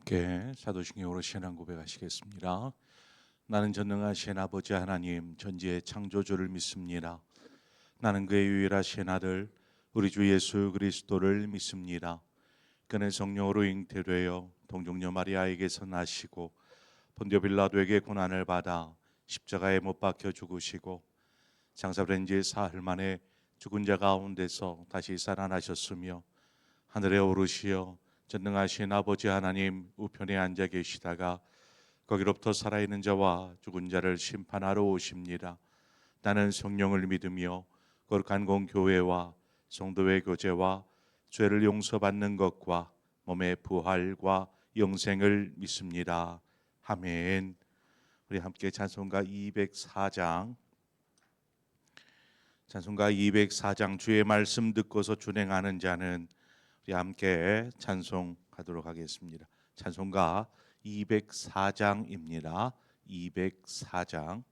함께 사도신경으로 신앙 고백하시겠습니다. 나는 전능하신 아버지 하나님 전지의 창조주를 믿습니다. 나는 그의 유일하신 아들 우리 주 예수 그리스도를 믿습니다. 그는 성령으로 잉태되어 동정녀 마리아에게서 나시고 본디오 빌라도에게 고난을 받아 십자가에 못 박혀 죽으시고 장사된 지 사흘 만에 죽은 자 가운데서 다시 살아나셨으며 하늘에 오르시어 전능하신 아버지 하나님 우편에 앉아 계시다가 거기로부터 살아있는 자와 죽은 자를 심판하러 오십니다. 나는 성령을 믿으며 거룩한 공교회와 성도의 교제와 죄를 용서받는 것과 몸의 부활과 영생을 믿습니다. 아멘. 우리 함께 찬송가 204장 주의 말씀 듣고서 준행하는 자는 우리 함께 찬송하도록 하겠습니다. 찬송가 204장입니다. 204장.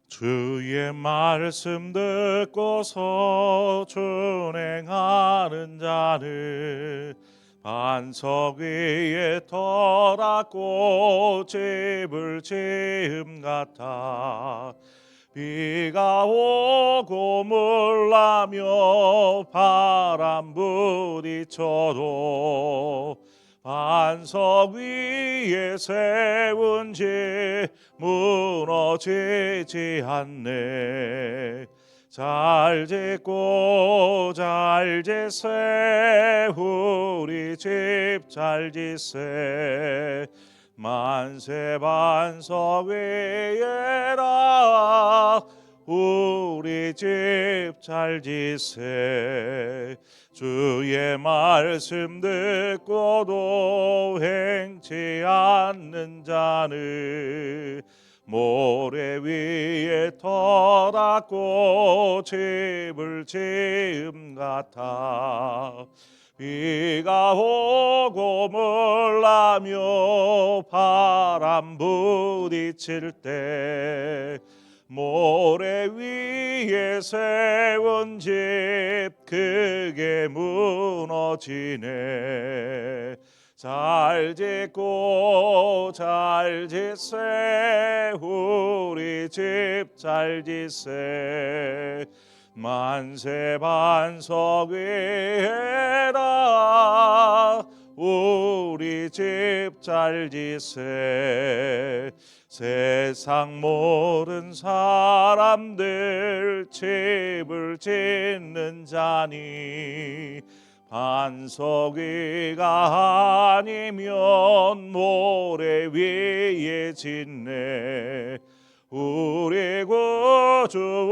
주의 말씀 듣고서 준행하는 자는 반석 위에 터닫고 집을 지음 같아 비가 오고 물나며 바람 부딪혀도 반석 위에 세운 집 무너지지 않네. 잘 짓고 잘 짓세 우리 집 잘 짓세 만세 반석 위에라 우리 집 잘 짓세 주의 말씀 듣고도 행치 않는 자는 모래 위에 터닫고 집을 지음 같아 비가 오고 물나며 바람 부딪힐 때 모래 위에 세운 집 크게 무너지네. 잘 짓고 잘 짓세 우리 집 잘 짓세 만세 반석 위에라 우리 집 잘 짓세 세상 모든 사람들 집을 짓는 자니 반석 위가 아니면 모래 위에 짓네. 우리 구주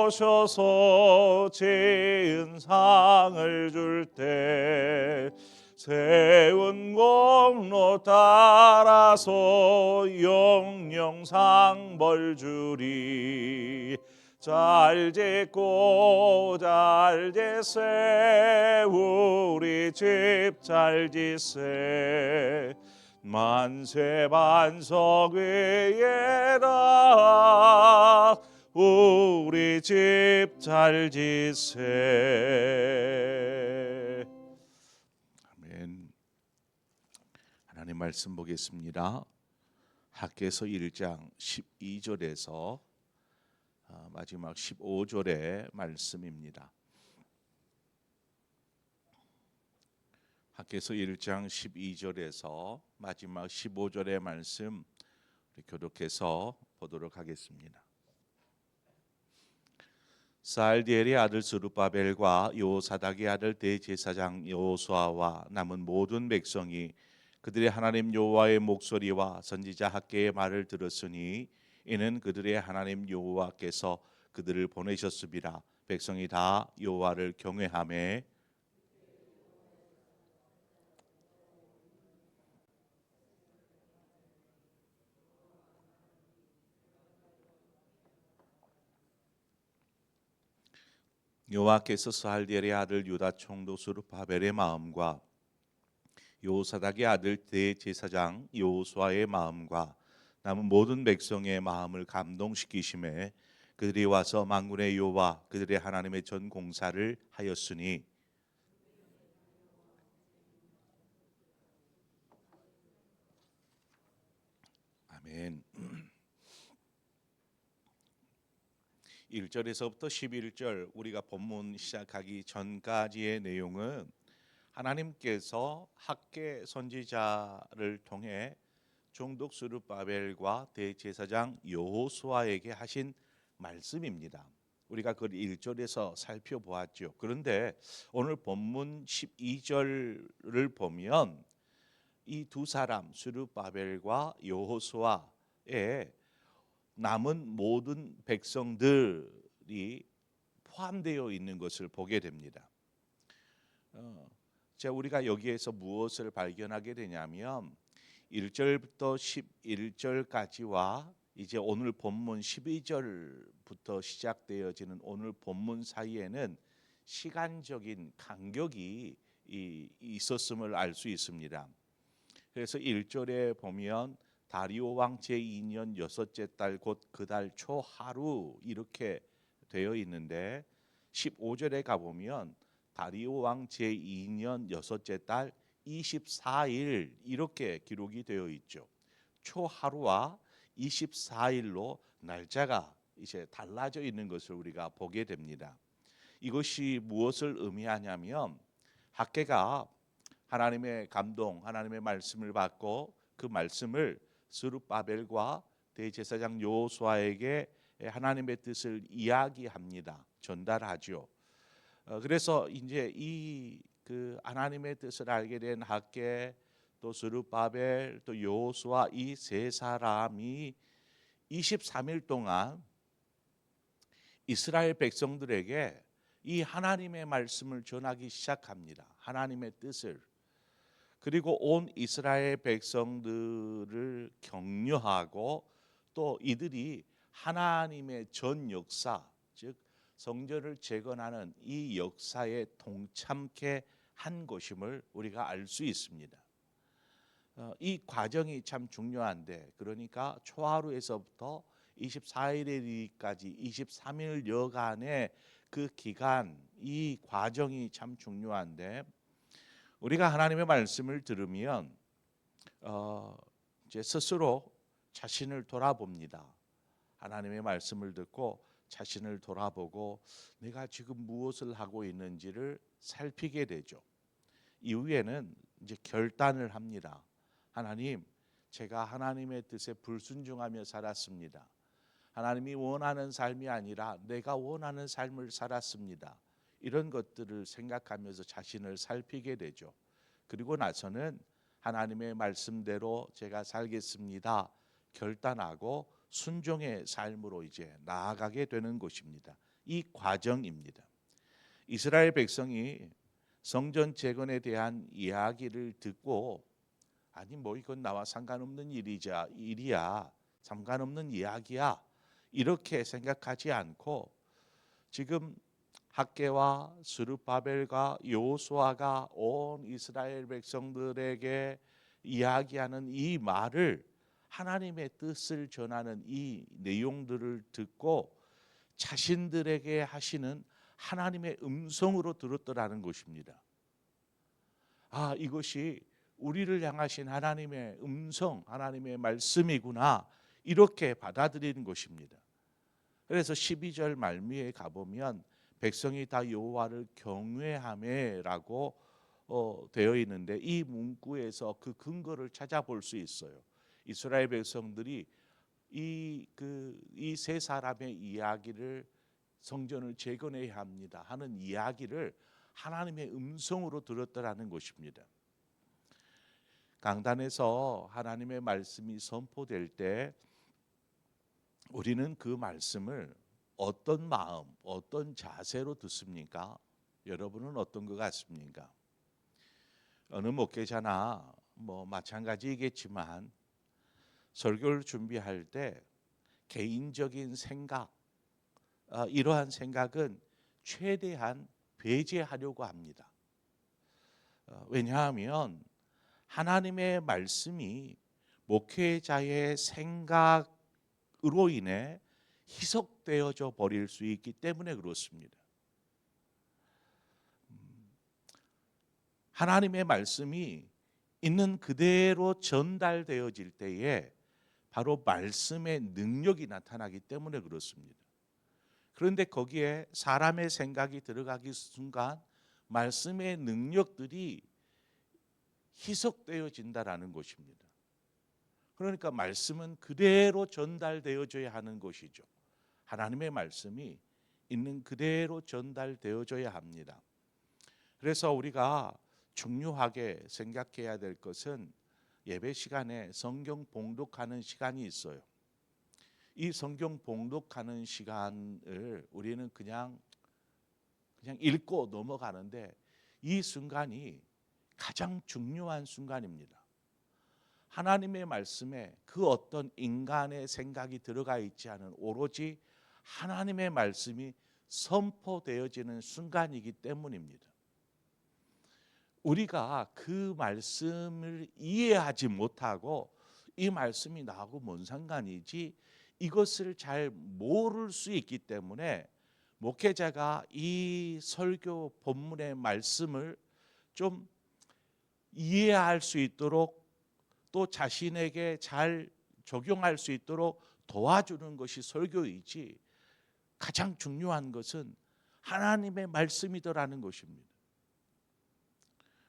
오셔서 지은 상을 줄 때 세운 공로 따라서 영영 상벌 주리. 잘 짓고 잘 짓세 우리 집 잘 짓세 만세 반석 위에라 우리 집 잘 짓세. 아멘. 하나님 말씀 보겠습니다. 학개서 1장 12절에서 마지막 15절의 말씀입니다. 학개서 1장 12절에서 마지막 15절의 말씀 우리 교독해서 보도록 하겠습니다. 스알디엘의 아들 스룹바벨과 여호사닥의 아들 대제사장 여호수아와 남은 모든 백성이 그들의 하나님 여호와의 목소리와 선지자 학개의 말을 들었으니 이는 그들의 하나님 여호와께서 그들을 보내셨음이라. 백성이 다 여호와를 경외하며 여호와께서 스알디엘의 아들 유다 총독 스룹바벨의 마음과 여호사닥의 아들 대제사장 여호수아의 마음과 남은 모든 백성의 마음을 감동시키심에 그들이 와서 만군의 여호와 그들의 하나님의 전 공사를 하였으니 아멘. 1절에서부터 11절 우리가 본문 시작하기 전까지의 내용은 하나님께서 학개 선지자를 통해 총독 스룹바벨과 대제사장 여호수아에게 하신 말씀입니다. 우리가 그 1절에서 살펴보았죠. 그런데 오늘 본문 12절을 보면 이 두 사람 스룹바벨과 여호수아의 남은 모든 백성들이 포함되어 있는 것을 보게 됩니다. 자, 우리가 여기에서 무엇을 발견하게 되냐면 1절부터 11절까지와 이제 오늘 본문 12절부터 시작되어지는 오늘 본문 사이에는 시간적인 간격이 있었음을 알 수 있습니다. 그래서 1절에 보면 다리오 왕 제2년 여섯째 달 곧 그 달 초하루 이렇게 되어 있는데 15절에 가보면 다리오 왕 제2년 여섯째 달 24일 이렇게 기록이 되어 있죠. 초하루와 24일로 날짜가 이제 달라져 있는 것을 우리가 보게 됩니다. 이것이 무엇을 의미하냐면 학개가 하나님의 감동, 하나님의 말씀을 받고 그 말씀을 스룹바벨과 대제사장 여호수아에게 하나님의 뜻을 이야기합니다. 전달하죠. 그래서 이제 이 그 하나님의 뜻을 알게 된 학개 또 스룹바벨 또 여호수아 이 세 사람이 23일 동안 이스라엘 백성들에게 이 하나님의 말씀을 전하기 시작합니다. 하나님의 뜻을. 그리고 온 이스라엘 백성들을 격려하고 또 이들이 하나님의 전 역사 즉 성전을 재건하는 이 역사에 동참케 한 것임을 우리가 알 수 있습니다. 이 과정이 참 중요한데 그러니까 초하루에서부터 24일까지 23일여간의 그 기간 이 과정이 참 중요한데 우리가 하나님의 말씀을 들으면 이제 스스로 자신을 돌아봅니다. 하나님의 말씀을 듣고 자신을 돌아보고 내가 지금 무엇을 하고 있는지를 살피게 되죠. 이후에는 이제 결단을 합니다. 하나님, 제가 하나님의 뜻에 불순종하며 살았습니다. 하나님이 원하는 삶이 아니라 내가 원하는 삶을 살았습니다. 이런 것들을 생각하면서 자신을 살피게 되죠. 그리고 나서는 하나님의 말씀대로 제가 살겠습니다. 결단하고 순종의 삶으로 이제 나아가게 되는 것입니다. 이 과정입니다. 이스라엘 백성이 성전 재건에 대한 이야기를 듣고 아니 뭐 이건 나와 상관없는 일이야 상관없는 이야기야 이렇게 생각하지 않고 지금 학개와 스룹바벨과 여호수아가 온 이스라엘 백성들에게 이야기하는 이 말을 하나님의 뜻을 전하는 이 내용들을 듣고 자신들에게 하시는 하나님의 음성으로 들었더라는 것입니다. 아, 이것이 우리를 향하신 하나님의 음성, 하나님의 말씀이구나 이렇게 받아들이는 것입니다. 그래서 12절 말미에 가보면 백성이 다 여호와를 경외하매라고 되어 있는데 이 문구에서 그 근거를 찾아볼 수 있어요. 이스라엘 백성들이 이 세 사람의 이야기를 성전을 재건해야 합니다 하는 이야기를 하나님의 음성으로 들었더라는 것입니다. 강단에서 하나님의 말씀이 선포될 때 우리는 그 말씀을 어떤 마음, 어떤 자세로 듣습니까? 여러분은 어떤 것 같습니까? 어느 목회자나 뭐 마찬가지이겠지만 설교를 준비할 때 개인적인 생각, 이러한 생각은 최대한 배제하려고 합니다. 왜냐하면 하나님의 말씀이 목회자의 생각으로 인해 희석되어져 버릴 수 있기 때문에 그렇습니다. 하나님의 말씀이 있는 그대로 전달되어질 때에 바로 말씀의 능력이 나타나기 때문에 그렇습니다. 그런데 거기에 사람의 생각이 들어가기 순간 말씀의 능력들이 희석되어진다라는 것입니다. 그러니까 말씀은 그대로 전달되어져야 하는 것이죠. 하나님의 말씀이 있는 그대로 전달되어져야 합니다. 그래서 우리가 중요하게 생각해야 될 것은 예배 시간에 성경 봉독하는 시간이 있어요. 이 성경 봉독하는 시간을 우리는 그냥 읽고 넘어가는데 이 순간이 가장 중요한 순간입니다. 하나님의 말씀에 그 어떤 인간의 생각이 들어가 있지 않은 오로지 하나님의 말씀이 선포되어지는 순간이기 때문입니다. 우리가 그 말씀을 이해하지 못하고 이 말씀이 나하고 뭔 상관이지 이것을 잘 모를 수 있기 때문에 목회자가 이 설교 본문의 말씀을 좀 이해할 수 있도록 또 자신에게 잘 적용할 수 있도록 도와주는 것이 설교이지 가장 중요한 것은 하나님의 말씀이더라는 것입니다.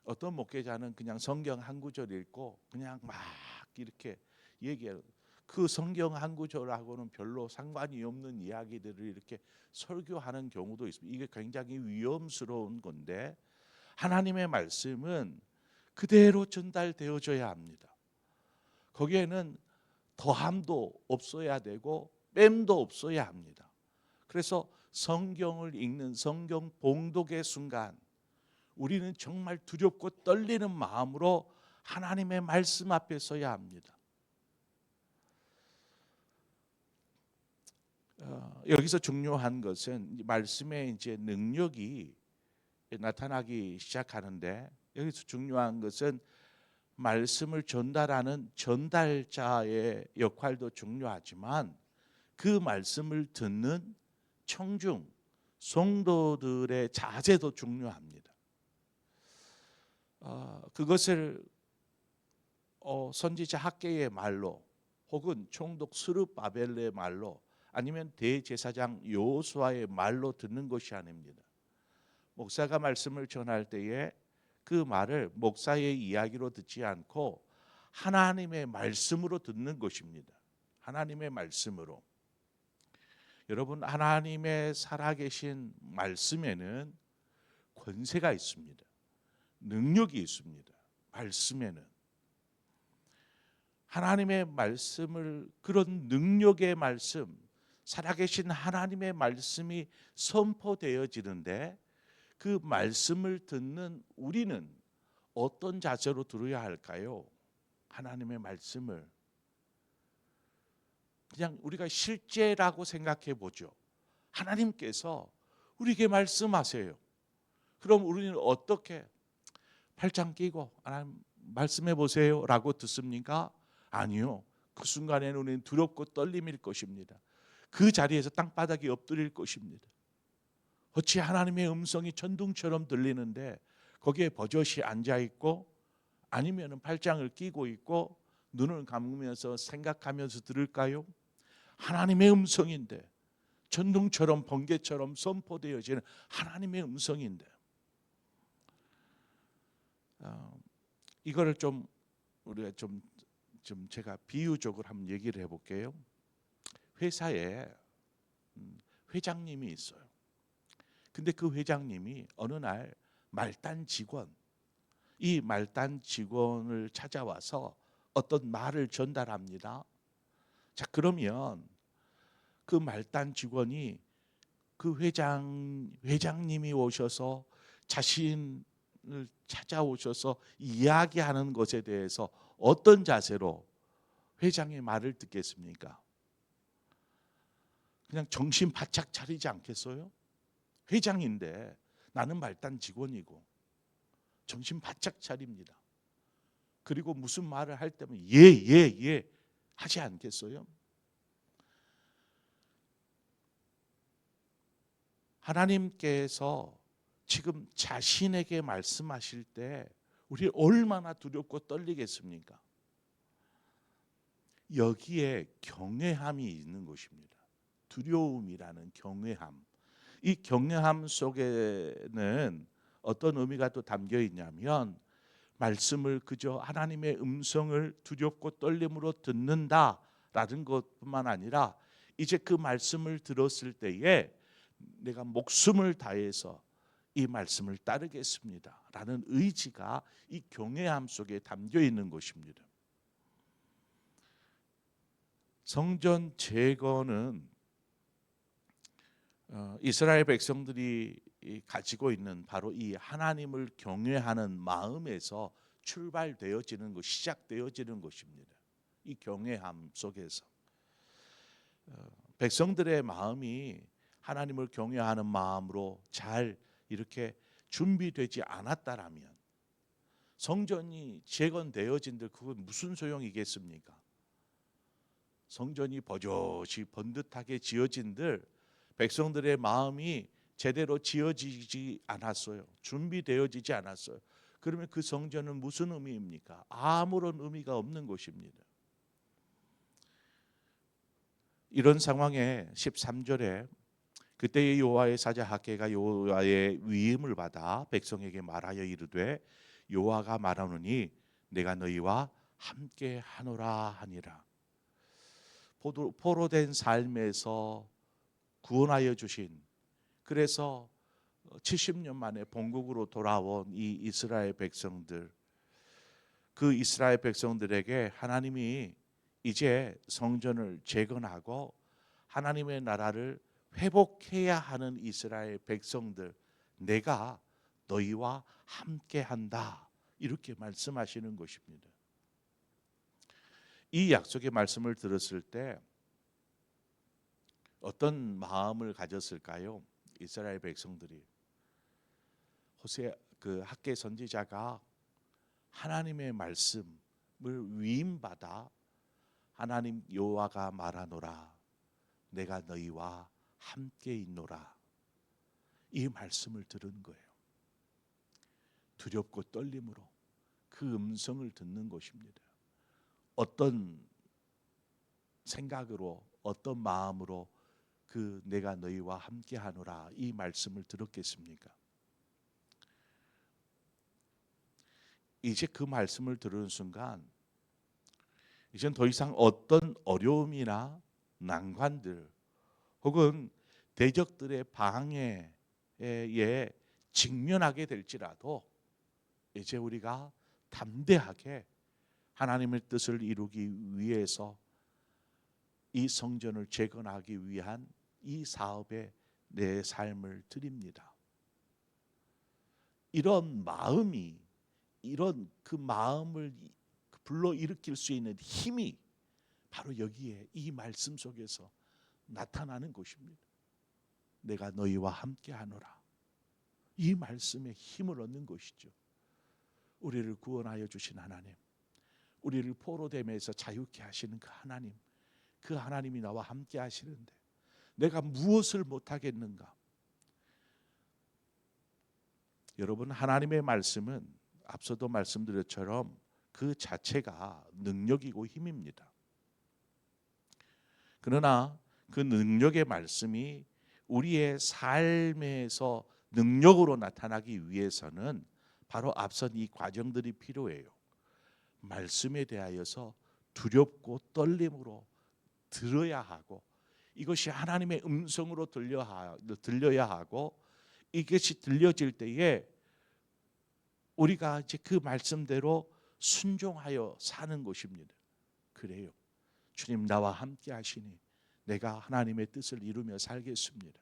어떤 목회자는 그냥 성경 한 구절 읽고 그냥 막 이렇게 얘기해요. 그 성경 한 구절하고는 별로 상관이 없는 이야기들을 이렇게 설교하는 경우도 있습니다. 이게 굉장히 위험스러운 건데 하나님의 말씀은 그대로 전달되어져야 합니다. 거기에는 더함도 없어야 되고 뺨도 없어야 합니다. 그래서 성경을 읽는 성경 봉독의 순간 우리는 정말 두렵고 떨리는 마음으로 하나님의 말씀 앞에 서야 합니다. 여기서 중요한 것은 말씀의 이제 능력이 나타나기 시작하는데 여기서 중요한 것은 말씀을 전달하는 전달자의 역할도 중요하지만 그 말씀을 듣는 청중 성도들의 자세도 중요합니다. 그것을 선지자 학개의 말로 혹은 총독 스룹바벨의 말로 아니면 대제사장 여호수아의 말로 듣는 것이 아닙니다. 목사가 말씀을 전할 때에 그 말을 목사의 이야기로 듣지 않고 하나님의 말씀으로 듣는 것입니다. 하나님의 말씀으로. 여러분, 하나님의 살아계신 말씀에는 권세가 있습니다. 능력이 있습니다. 말씀에는 하나님의 말씀을 그런 능력의 말씀, 살아계신 하나님의 말씀이 선포되어지는데 그 말씀을 듣는 우리는 어떤 자세로 들어야 할까요? 하나님의 말씀을 그냥 우리가 실제라고 생각해 보죠. 하나님께서 우리에게 말씀하세요. 그럼 우리는 어떻게 팔짱 끼고 하나님 말씀해 보세요 라고 듣습니까? 아니요. 그 순간에는 우리는 두렵고 떨림일 것입니다. 그 자리에서 땅바닥에 엎드릴 것입니다. 어찌 하나님의 음성이 천둥처럼 들리는데 거기에 버젓이 앉아있고 아니면 팔짱을 끼고 있고 눈을 감으면서 생각하면서 들을까요? 하나님의 음성인데 천둥처럼 번개처럼 선포되어지는 하나님의 음성인데 이거를 좀 우리가 좀 제가 비유적으로 한번 얘기를 해볼게요. 회사에 회장님이 있어요. 근데 그 회장님이 어느 날 말단 직원, 이 말단 직원을 찾아와서 어떤 말을 전달합니다. 자, 그러면 그 말단 직원이 그 회장님이 오셔서 자신을 찾아오셔서 이야기하는 것에 대해서 어떤 자세로 회장의 말을 듣겠습니까? 그냥 정신 바짝 차리지 않겠어요? 회장인데 나는 말단 직원이고 정신 바짝 차립니다. 그리고 무슨 말을 할 때면 예 하지 않겠어요? 하나님께서 지금 자신에게 말씀하실 때 우리 얼마나 두렵고 떨리겠습니까? 여기에 경외함이 있는 것입니다. 두려움이라는 경외함. 이 경외함 속에는 어떤 의미가 또 담겨 있냐면 말씀을 그저 하나님의 음성을 두렵고 떨림으로 듣는다라는 것뿐만 아니라 이제 그 말씀을 들었을 때에 내가 목숨을 다해서 이 말씀을 따르겠습니다라는 의지가 이 경외함 속에 담겨 있는 것입니다. 성전 재건은 이스라엘 백성들이 가지고 있는 바로 이 하나님을 경외하는 마음에서 출발되어지는 것, 시작되어지는 것입니다. 이 경외함 속에서 백성들의 마음이 하나님을 경외하는 마음으로 잘 이렇게 준비되지 않았다라면 성전이 재건되어진들 그건 무슨 소용이겠습니까? 성전이 버젓이 번듯하게 지어진들 백성들의 마음이 제대로 지어지지 않았어요. 준비되어지지 않았어요. 그러면 그 성전은 무슨 의미입니까? 아무런 의미가 없는 것입니다. 이런 상황에 13절에 그때의 여호와의 사자 학개가 여호와의 위임을 받아 백성에게 말하여 이르되 여호와가 말하노니 내가 너희와 함께 하노라 하니라. 포로된 삶에서 구원하여 주신, 그래서 70년 만에 본국으로 돌아온 이 이스라엘 백성들, 그 이스라엘 백성들에게 하나님이 이제 성전을 재건하고 하나님의 나라를 회복해야 하는 이스라엘 백성들, 내가 너희와 함께한다 이렇게 말씀하시는 것입니다. 이 약속의 말씀을 들었을 때 어떤 마음을 가졌을까요? 이스라엘 백성들이 호세 그 학개 선지자가 하나님의 말씀을 위임받아 하나님 여호와가 말하노라 내가 너희와 함께 있노라 이 말씀을 들은 거예요. 두렵고 떨림으로 그 음성을 듣는 것입니다. 어떤 생각으로 어떤 마음으로 그 내가 너희와 함께 하노라 이 말씀을 들었겠습니까? 이제 그 말씀을 들은 순간 이젠 더 이상 어떤 어려움이나 난관들 혹은 대적들의 방해에 직면하게 될지라도 이제 우리가 담대하게 하나님의 뜻을 이루기 위해서 이 성전을 재건하기 위한 이 사업에 내 삶을 드립니다. 이런 마음이 이런 그 마음을 불러일으킬 수 있는 힘이 바로 여기에 이 말씀 속에서 나타나는 것입니다. 내가 너희와 함께 하노라. 이 말씀에 힘을 얻는 것이죠. 우리를 구원하여 주신 하나님, 우리를 포로됨에서 자유케 하시는 그 하나님, 그 하나님이 나와 함께 하시는데 내가 무엇을 못하겠는가? 여러분, 하나님의 말씀은 앞서도 말씀드렸처럼 그 자체가 능력이고 힘입니다. 그러나 그 능력의 말씀이 우리의 삶에서 능력으로 나타나기 위해서는 바로 앞선 이 과정들이 필요해요. 말씀에 대하여서 두렵고 떨림으로 들어야 하고 이것이 하나님의 음성으로 들려야 하고 이것이 들려질 때에 우리가 이제 그 말씀대로 순종하여 사는 것입니다. 그래요. 주님 나와 함께 하시니 내가 하나님의 뜻을 이루며 살겠습니다.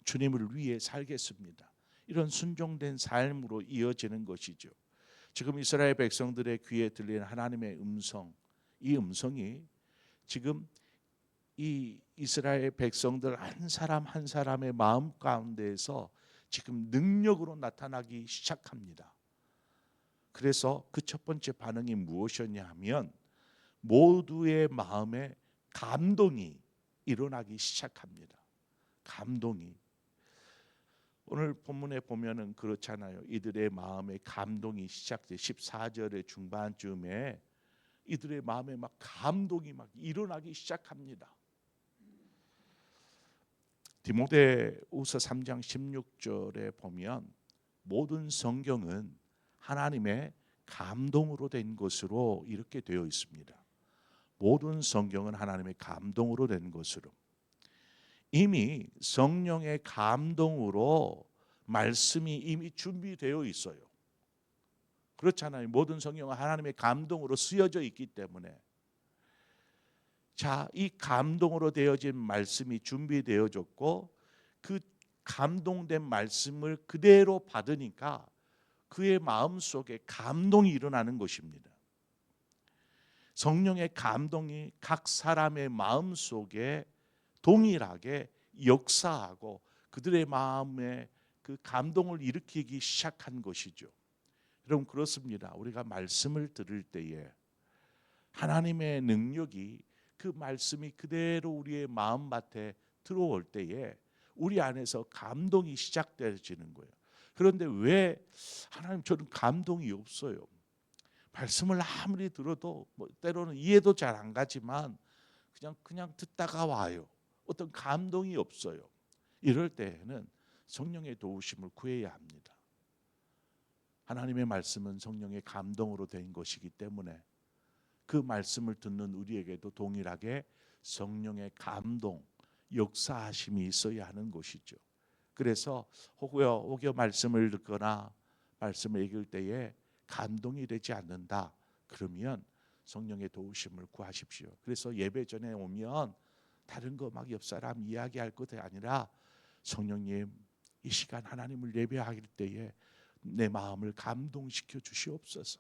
주님을 위해 살겠습니다. 이런 순종된 삶으로 이어지는 것이죠. 지금 이스라엘 백성들의 귀에 들리는 하나님의 음성, 이 음성이 지금 이 이스라엘 백성들 한 사람 한 사람의 마음 가운데에서 지금 능력으로 나타나기 시작합니다. 그래서 그 첫 번째 반응이 무엇이었냐 하면 모두의 마음에 감동이 일어나기 시작합니다. 감동이. 오늘 본문에 보면은 그렇잖아요. 이들의 마음에 감동이 시작돼 14절의 중반쯤에 이들의 마음에 막 감동이 막 일어나기 시작합니다. 디모데후서 3장 16절에 보면 모든 성경은 하나님의 감동으로 된 것으로 이렇게 되어 있습니다. 모든 성경은 하나님의 감동으로 된 것으로. 이미 성령의 감동으로 말씀이 이미 준비되어 있어요. 그렇잖아요. 모든 성경은 하나님의 감동으로 쓰여져 있기 때문에. 자, 이 감동으로 되어진 말씀이 준비되어졌고 그 감동된 말씀을 그대로 받으니까 그의 마음속에 감동이 일어나는 것입니다. 성령의 감동이 각 사람의 마음속에 동일하게 역사하고 그들의 마음에 그 감동을 일으키기 시작한 것이죠. 여러분 그렇습니다. 우리가 말씀을 들을 때에 하나님의 능력이 그 말씀이 그대로 우리의 마음밭에 들어올 때에 우리 안에서 감동이 시작되어지는 거예요. 그런데 왜 하나님 저는 감동이 없어요. 말씀을 아무리 들어도 때로는 이해도 잘 안 가지만 그냥 듣다가 와요. 어떤 감동이 없어요. 이럴 때에는 성령의 도우심을 구해야 합니다. 하나님의 말씀은 성령의 감동으로 된 것이기 때문에 그 말씀을 듣는 우리에게도 동일하게 성령의 감동, 역사하심이 있어야 하는 것이죠. 그래서 혹여 말씀을 듣거나 말씀을 읽을 때에 감동이 되지 않는다. 그러면 성령의 도우심을 구하십시오. 그래서 예배 전에 오면 다른 거 막 옆 사람 이야기할 것이 아니라 성령님 이 시간 하나님을 예배할 때에 내 마음을 감동시켜 주시옵소서.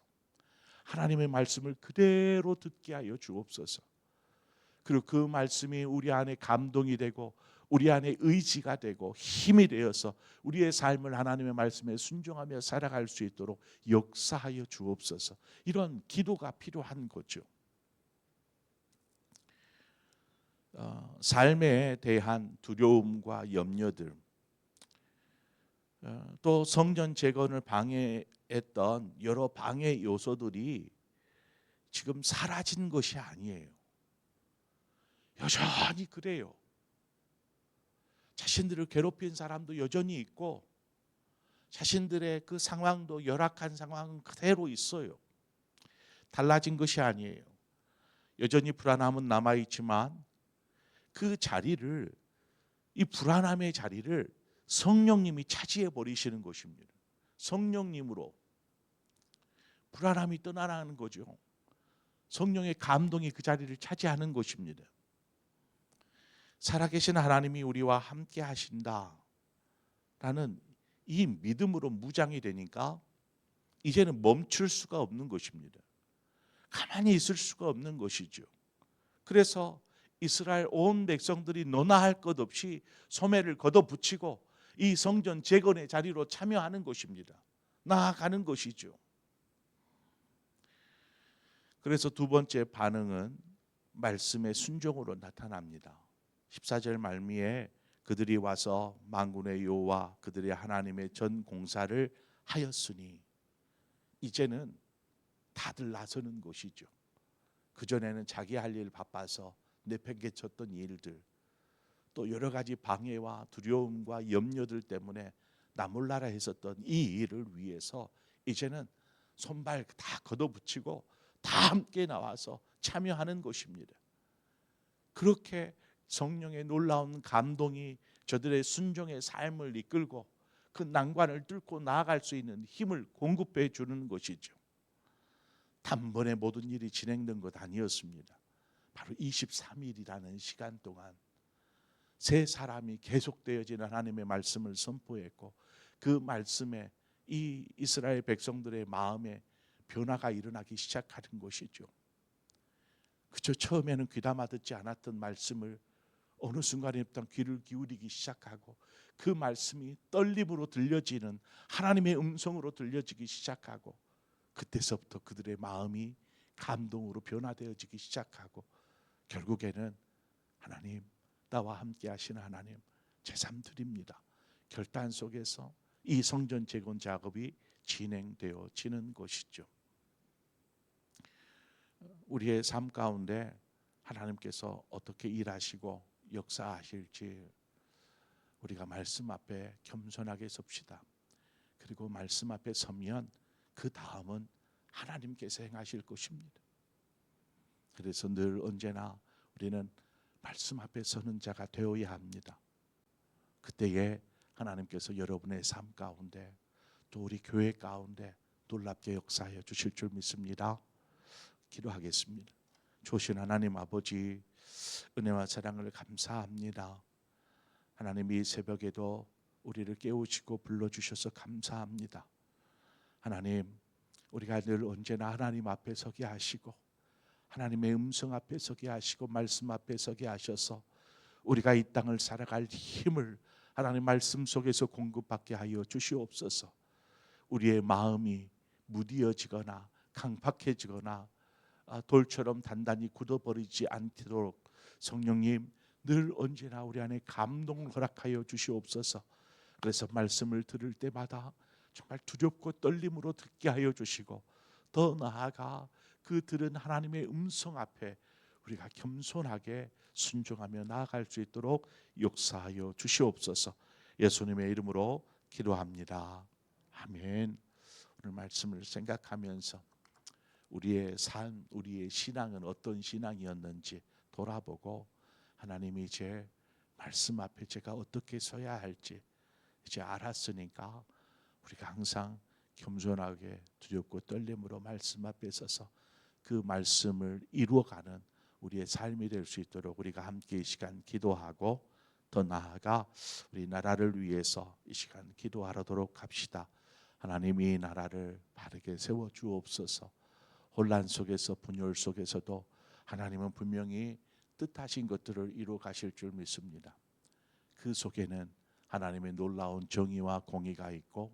하나님의 말씀을 그대로 듣게 하여 주옵소서. 그리고 그 말씀이 우리 안에 감동이 되고 우리 안에 의지가 되고 힘이 되어서 우리의 삶을 하나님의 말씀에 순종하며 살아갈 수 있도록 역사하여 주옵소서. 이런 기도가 필요한 거죠. 삶에 대한 두려움과 염려들, 또 성전 재건을 방해했던 여러 방해 요소들이 지금 사라진 것이 아니에요. 여전히 그래요. 자신들을 괴롭힌 사람도 여전히 있고 자신들의 그 상황도 열악한 상황은 그대로 있어요. 달라진 것이 아니에요. 여전히 불안함은 남아있지만 그 자리를, 이 불안함의 자리를 성령님이 차지해 버리시는 것입니다. 성령님으로 불안함이 떠나는 거죠. 성령의 감동이 그 자리를 차지하는 것입니다. 살아계신 하나님이 우리와 함께 하신다라는 이 믿음으로 무장이 되니까 이제는 멈출 수가 없는 것입니다. 가만히 있을 수가 없는 것이죠. 그래서 이스라엘 온 백성들이 너나 할 것 없이 소매를 걷어붙이고 이 성전 재건의 자리로 참여하는 것입니다. 나아가는 것이죠. 그래서 두 번째 반응은 말씀의 순종으로 나타납니다. 14절 말미에 그들이 와서 만군의 여호와 그들의 하나님의 전 공사를 하였으니 이제는 다들 나서는 것이죠. 그전에는 자기 할 일 바빠서 내팽개쳤던 일들, 또 여러 가지 방해와 두려움과 염려들 때문에 나 몰라라 했었던 이 일을 위해서 이제는 손발 다 걷어붙이고 다 함께 나와서 참여하는 것입니다. 그렇게 성령의 놀라운 감동이 저들의 순종의 삶을 이끌고 그 난관을 뚫고 나아갈 수 있는 힘을 공급해 주는 것이죠. 단번에 모든 일이 진행된 것 아니었습니다. 바로 23일이라는 시간 동안 세 사람이 계속되어지는 하나님의 말씀을 선포했고 그 말씀에 이 이스라엘 백성들의 마음에 변화가 일어나기 시작하는 것이죠. 그저 처음에는 귀담아 듣지 않았던 말씀을 어느 순간에부터 귀를 기울이기 시작하고 그 말씀이 떨림으로 들려지는 하나님의 음성으로 들려지기 시작하고 그때서부터 그들의 마음이 감동으로 변화되어지기 시작하고 결국에는 하나님, 나와 함께 하시는 하나님 제삼 드립니다. 결단 속에서 이 성전 재건 작업이 진행되어지는 것이죠. 우리의 삶 가운데 하나님께서 어떻게 일하시고 역사하실지 우리가 말씀 앞에 겸손하게 섭시다. 그리고 말씀 앞에 서면 그 다음은 하나님께서 행하실 것입니다. 그래서 늘 언제나 우리는 말씀 앞에 서는 자가 되어야 합니다. 그때에 하나님께서 여러분의 삶 가운데 또 우리 교회 가운데 놀랍게 역사하여 주실 줄 믿습니다. 기도하겠습니다. 좋으신 하나님 아버지, 은혜와 사랑을 감사합니다. 하나님, 이 새벽에도 우리를 깨우시고 불러주셔서 감사합니다. 하나님, 우리가 늘 언제나 하나님 앞에 서게 하시고 하나님의 음성 앞에 서게 하시고 말씀 앞에 서게 하셔서 우리가 이 땅을 살아갈 힘을 하나님 말씀 속에서 공급받게 하여 주시옵소서. 우리의 마음이 무디어지거나 강팍해지거나 돌처럼 단단히 굳어버리지 않도록 성령님 늘 언제나 우리 안에 감동을 허락하여 주시옵소서. 그래서 말씀을 들을 때마다 정말 두렵고 떨림으로 듣게 하여 주시고 더 나아가 그 들은 하나님의 음성 앞에 우리가 겸손하게 순종하며 나아갈 수 있도록 역사하여 주시옵소서. 예수님의 이름으로 기도합니다. 아멘. 오늘 말씀을 생각하면서 우리의 삶, 우리의 신앙은 어떤 신앙이었는지 돌아보고 하나님이 이제 말씀 앞에 제가 어떻게 서야 할지 이제 알았으니까 우리가 항상 겸손하게 두렵고 떨림으로 말씀 앞에 서서 그 말씀을 이루어가는 우리의 삶이 될 수 있도록 우리가 함께 이 시간 기도하고 더 나아가 우리 나라를 위해서 이 시간 기도하도록 합시다. 하나님이 나라를 바르게 세워 주옵소서. 혼란 속에서 분열 속에서도 하나님은 분명히 뜻하신 것들을 이루어 가실 줄 믿습니다. 그 속에는 하나님의 놀라운 정의와 공의가 있고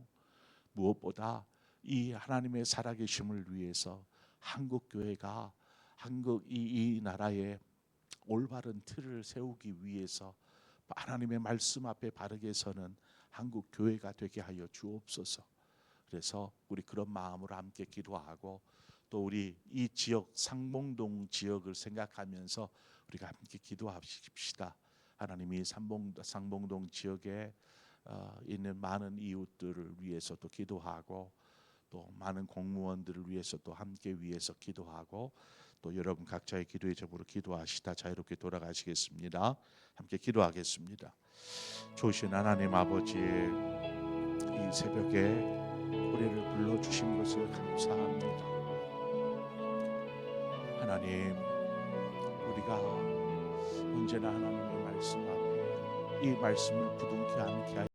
무엇보다 이 하나님의 살아계심을 위해서 한국교회가 이 나라의 올바른 틀을 세우기 위해서 하나님의 말씀 앞에 바르게 서는 한국교회가 되게 하여 주옵소서. 그래서 우리 그런 마음으로 함께 기도하고 또 우리 이 지역 상봉동 지역을 생각하면서 우리가 함께 기도합시다. 하나님이 상봉동 지역에 있는 많은 이웃들을 위해서도 기도하고 또 많은 공무원들을 위해서도 함께 위해서 기도하고 또 여러분 각자의 기도의 제목으로 기도하시다 자유롭게 돌아가시겠습니다. 함께 기도하겠습니다. 좋으신 하나님 아버지, 이 새벽에 우리를 불러주신 것을 감사합니다. 하나님, 우리가 언제나 하나님의 말씀 앞에 이 말씀을 부둥켜 안게 하여